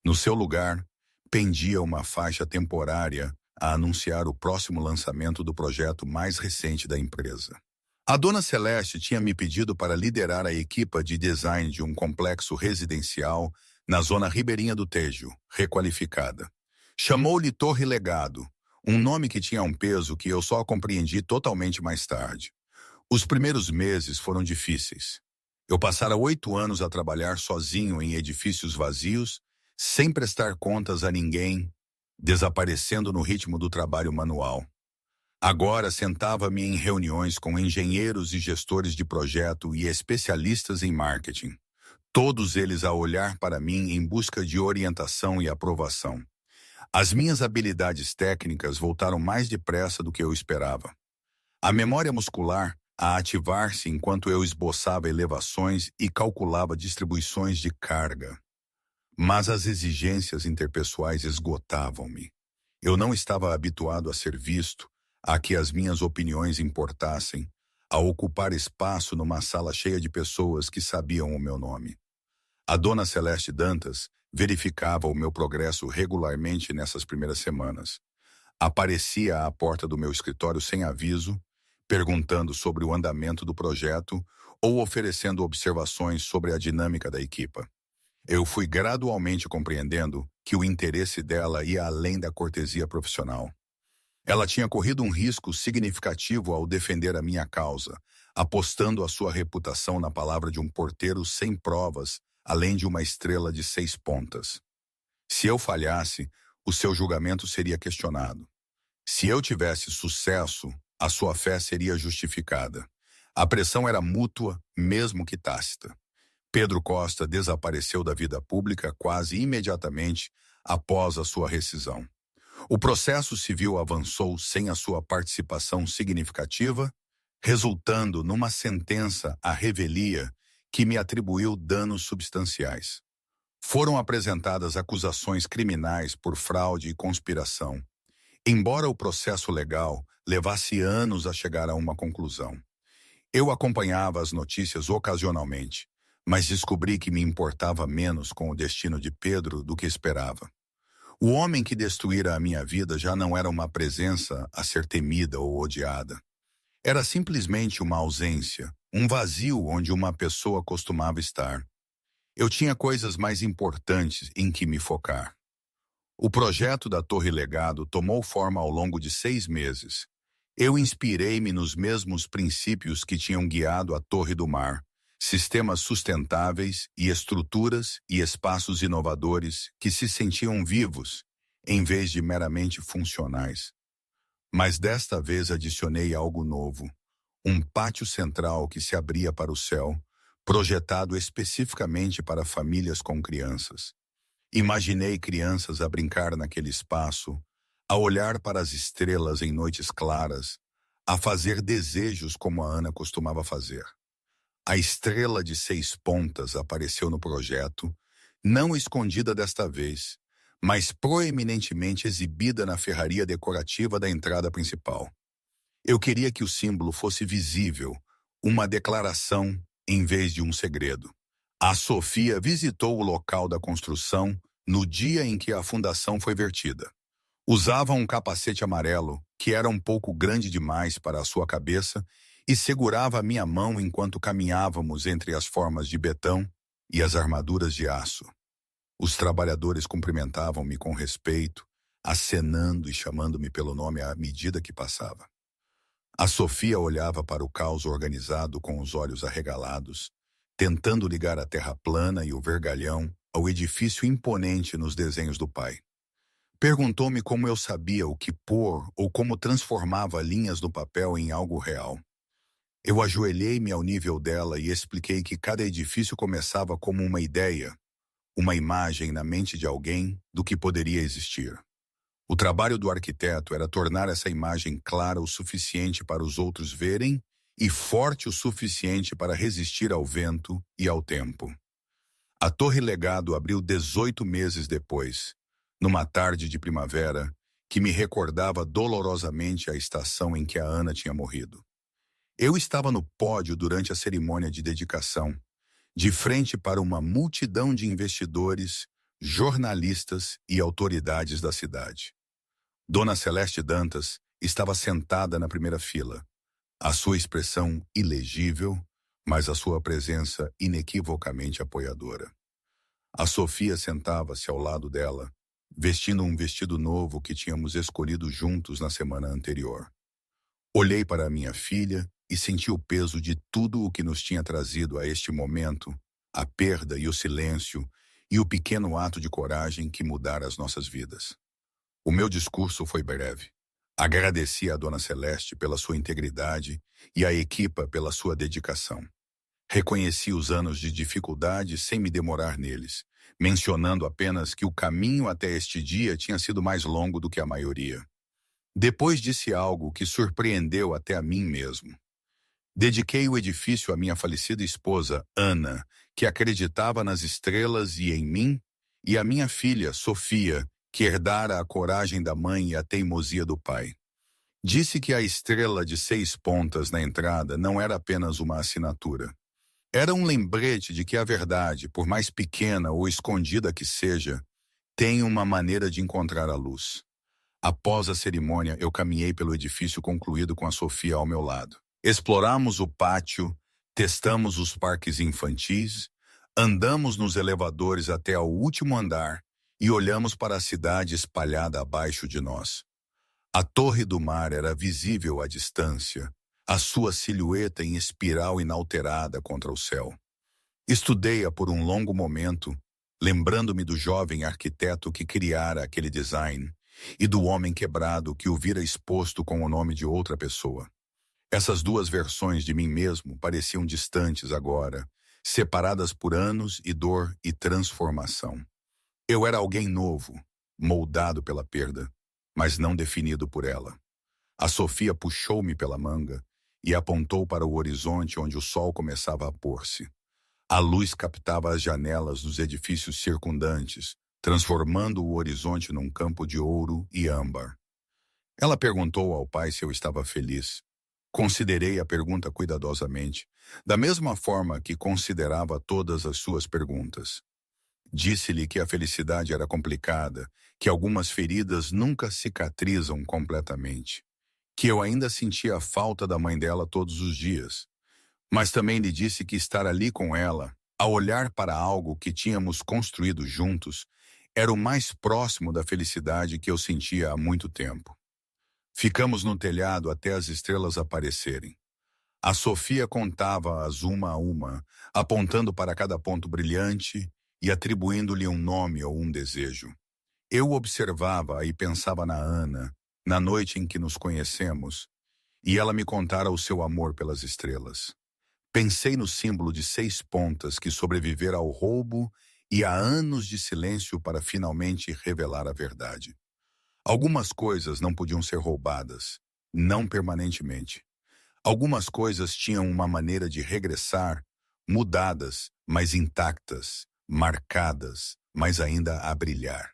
No seu lugar, pendia uma faixa temporária a anunciar o próximo lançamento do projeto mais recente da empresa. A dona Celeste tinha me pedido para liderar a equipa de design de um complexo residencial na zona ribeirinha do Tejo, requalificada. Chamou-lhe Torre Legado, um nome que tinha um peso que eu só compreendi totalmente mais tarde. Os primeiros meses foram difíceis. Eu passara 8 anos a trabalhar sozinho em edifícios vazios, sem prestar contas a ninguém, desaparecendo no ritmo do trabalho manual. Agora sentava-me em reuniões com engenheiros e gestores de projeto e especialistas em marketing, todos eles a olhar para mim em busca de orientação e aprovação. As minhas habilidades técnicas voltaram mais depressa do que eu esperava. A memória muscular a ativar-se enquanto eu esboçava elevações e calculava distribuições de carga. Mas as exigências interpessoais esgotavam-me. Eu não estava habituado a ser visto, a que as minhas opiniões importassem, a ocupar espaço numa sala cheia de pessoas que sabiam o meu nome. A dona Celeste Dantas verificava o meu progresso regularmente nessas primeiras semanas. Aparecia à porta do meu escritório sem aviso, perguntando sobre o andamento do projeto ou oferecendo observações sobre a dinâmica da equipa. Eu fui gradualmente compreendendo que o interesse dela ia além da cortesia profissional. Ela tinha corrido um risco significativo ao defender a minha causa, apostando a sua reputação na palavra de um porteiro sem provas, além de uma estrela de 6 pontas. Se eu falhasse, o seu julgamento seria questionado. Se eu tivesse sucesso, a sua fé seria justificada. A pressão era mútua, mesmo que tácita. Pedro Costa desapareceu da vida pública quase imediatamente após a sua rescisão. O processo civil avançou sem a sua participação significativa, resultando numa sentença à revelia que me atribuiu danos substanciais. Foram apresentadas acusações criminais por fraude e conspiração, embora o processo legal levasse anos a chegar a uma conclusão. Eu acompanhava as notícias ocasionalmente, mas descobri que me importava menos com o destino de Pedro do que esperava. O homem que destruíra a minha vida já não era uma presença a ser temida ou odiada. Era simplesmente uma ausência, um vazio onde uma pessoa costumava estar. Eu tinha coisas mais importantes em que me focar. O projeto da Torre Legado tomou forma ao longo de 6 meses. Eu inspirei-me nos mesmos princípios que tinham guiado a Torre do Mar, sistemas sustentáveis e estruturas e espaços inovadores que se sentiam vivos, em vez de meramente funcionais. Mas desta vez adicionei algo novo, um pátio central que se abria para o céu, projetado especificamente para famílias com crianças. Imaginei crianças a brincar naquele espaço, a olhar para as estrelas em noites claras, a fazer desejos como a Ana costumava fazer. A estrela de 6 pontas apareceu no projeto, não escondida desta vez, mas proeminentemente exibida na ferraria decorativa da entrada principal. Eu queria que o símbolo fosse visível, uma declaração em vez de um segredo. A Sofia visitou o local da construção no dia em que a fundação foi vertida. Usava um capacete amarelo, que era um pouco grande demais para a sua cabeça, e segurava a minha mão enquanto caminhávamos entre as formas de betão e as armaduras de aço. Os trabalhadores cumprimentavam-me com respeito, acenando e chamando-me pelo nome à medida que passava. A Sofia olhava para o caos organizado com os olhos arregalados, tentando ligar a terra plana e o vergalhão ao edifício imponente nos desenhos do pai. Perguntou-me como eu sabia o que pôr ou como transformava linhas no papel em algo real. Eu ajoelhei-me ao nível dela e expliquei que cada edifício começava como uma ideia, uma imagem na mente de alguém do que poderia existir. O trabalho do arquiteto era tornar essa imagem clara o suficiente para os outros verem e forte o suficiente para resistir ao vento e ao tempo. A Torre Legado abriu 18 meses depois, numa tarde de primavera que me recordava dolorosamente a estação em que a Ana tinha morrido. Eu estava no pódio durante a cerimônia de dedicação, de frente para uma multidão de investidores, jornalistas e autoridades da cidade. Dona Celeste Dantas estava sentada na primeira fila, a sua expressão ilegível, mas a sua presença inequivocamente apoiadora. A Sofia sentava-se ao lado dela, vestindo um vestido novo que tínhamos escolhido juntos na semana anterior. Olhei para a minha filha e senti o peso de tudo o que nos tinha trazido a este momento, a perda e o silêncio e o pequeno ato de coragem que mudara as nossas vidas. O meu discurso foi breve. Agradeci a Dona Celeste pela sua integridade e à equipa pela sua dedicação. Reconheci os anos de dificuldade sem me demorar neles, mencionando apenas que o caminho até este dia tinha sido mais longo do que a maioria. Depois disse algo que surpreendeu até a mim mesmo. Dediquei o edifício à minha falecida esposa, Ana, que acreditava nas estrelas e em mim, e à minha filha, Sofia, que herdara a coragem da mãe e a teimosia do pai. Disse que a estrela de 6 pontas na entrada não era apenas uma assinatura. Era um lembrete de que a verdade, por mais pequena ou escondida que seja, tem uma maneira de encontrar a luz. Após a cerimônia, eu caminhei pelo edifício concluído com a Sofia ao meu lado. Exploramos o pátio, testamos os parques infantis, andamos nos elevadores até ao último andar e olhamos para a cidade espalhada abaixo de nós. A Torre do Mar era visível à distância, a sua silhueta em espiral inalterada contra o céu. Estudei-a por um longo momento, lembrando-me do jovem arquiteto que criara aquele design e do homem quebrado que o vira exposto com o nome de outra pessoa. Essas duas versões de mim mesmo pareciam distantes agora, separadas por anos e dor e transformação. Eu era alguém novo, moldado pela perda, mas não definido por ela. A Sofia puxou-me pela manga e apontou para o horizonte onde o sol começava a pôr-se. A luz captava as janelas dos edifícios circundantes, transformando o horizonte num campo de ouro e âmbar. Ela perguntou ao pai se eu estava feliz. Considerei a pergunta cuidadosamente, da mesma forma que considerava todas as suas perguntas. Disse-lhe que a felicidade era complicada, que algumas feridas nunca cicatrizam completamente, que eu ainda sentia a falta da mãe dela todos os dias, mas também lhe disse que estar ali com ela, a olhar para algo que tínhamos construído juntos, era o mais próximo da felicidade que eu sentia há muito tempo. Ficamos no telhado até as estrelas aparecerem. A Sofia contava-as uma a uma, apontando para cada ponto brilhante e atribuindo-lhe um nome ou um desejo. Eu observava e pensava na Ana, na noite em que nos conhecemos, e ela me contara o seu amor pelas estrelas. Pensei no símbolo de 6 pontas que sobrevivera ao roubo e a anos de silêncio para finalmente revelar a verdade. Algumas coisas não podiam ser roubadas, não permanentemente. Algumas coisas tinham uma maneira de regressar, mudadas, mas intactas, marcadas, mas ainda a brilhar.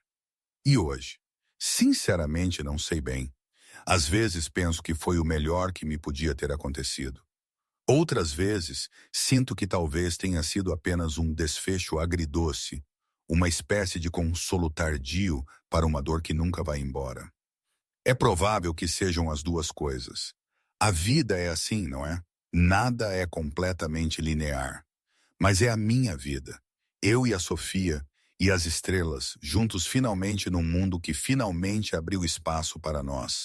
E hoje? Sinceramente, não sei bem. Às vezes penso que foi o melhor que me podia ter acontecido. Outras vezes, sinto que talvez tenha sido apenas um desfecho agridoce, uma espécie de consolo tardio para uma dor que nunca vai embora. É provável que sejam as duas coisas. A vida é assim, não é? Nada é completamente linear. Mas é a minha vida. Eu e a Sofia e as estrelas, juntos finalmente num mundo que finalmente abriu espaço para nós.